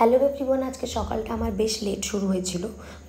Hello everyone, আজকে সকালটা আমার বেশ লেট শুরু হয়েছিল।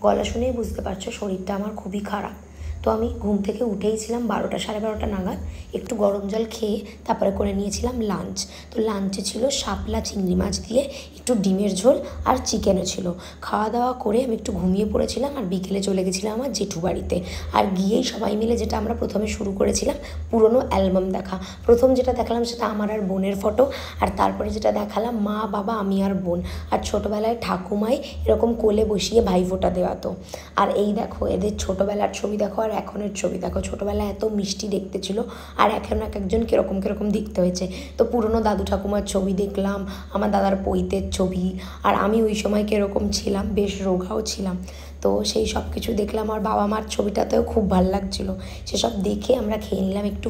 গলা শুনেই বুঝতে পারছো শরীরটা আমার খুবই খারাপ। তো আমি ঘুম থেকে উঠেইছিলাম 12টা 12:30 নাগাদ। একটু গরম জল খেয়ে তারপরে করে নিয়েছিলাম লাঞ্চ। তো লাঞ্চে ছিল শাপলা চিংড়ি মাছ দিয়ে একটু ডিমের ঝোল আর চিকেনও ছিল। খাওয়া দাওয়া করে আমি একটু ঘুমিয়ে পড়েছিলাম আর বিকেলে চলে গেছিলাম আমার জেঠু বাড়িতে। আর গিয়েই সবাই মিলে যেটা আমরা প্রথমে শুরু করেছিলাম, পুরনো অ্যালবাম দেখা। প্রথম যেটা দেখালাম সেটা আমার আর বোনের ফটো, আর তারপরে যেটা দেখালাম মা বাবা আমি আর বোন, আর ছোটোবেলায় ঠাকুমাই এরকম কোলে বসিয়ে ভাইফোঁটা দেওয়াতো। আর এই দেখো এদের ছোটোবেলার ছবি দেখো আর এখনের ছবি দেখো। ছোটোবেলায় এত মিষ্টি দেখতে ছিল, আর এখন এক একজন কীরকম কীরকম দেখতে হয়েছে। তো পুরনো দাদু ঠাকুমার ছবি দেখলাম, আমার দাদার পৈতের ছবি, আর আমি ওই সময় কীরকম ছিলাম, বেশ রোগাও ছিলাম। তো সেই সব কিছু দেখলাম, আর বাবা মার ছবিটাতেও খুব ভালো লাগছিলো। সেসব দেখে আমরা খেয়ে নিলাম একটু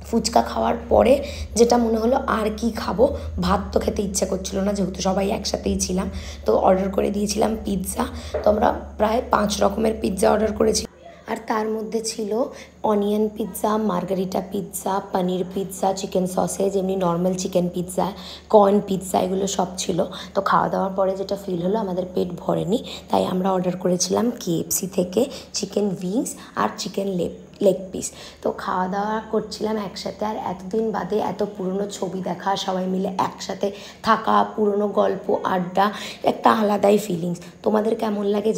ফুচকা খাওয়ার পরে যেটা মনে হলো আর কি খাবো, ভাত তো খেতে ইচ্ছে করছিল না যেহেতু সবাই একসাথেই ছিলাম। তো অর্ডার করে দিয়েছিলাম পিৎজা। তো আমরা প্রায় 5 রকমের পিৎজা অর্ডার করেছি, আর তার মধ্যে ছিল অনিয়ন পিৎজা, মার্গারিটা পিৎজা, পনির পিৎজা, চিকেন সসেজ, এমনি normal chicken pizza, corn pizza, এগুলো সব ছিল। তো খাওয়া দাওয়ার পরে যেটা ফিল হলো, আমাদের পেট ভরেনি, তাই আমরা অর্ডার করেছিলাম কেএফসি থেকে চিকেন উইংস আর চিকেন লেগ পিস। তো খাওয়া দাওয়া করছিলাম একসাথে, আর এতদিন বাদে এত পুরনো ছবি দেখা, সবাই মিলে একসাথে থাকা, পুরনো গল্প আড্ডা, একটা আলাদাই ফিলিংস। তোমাদের কেমন লাগে?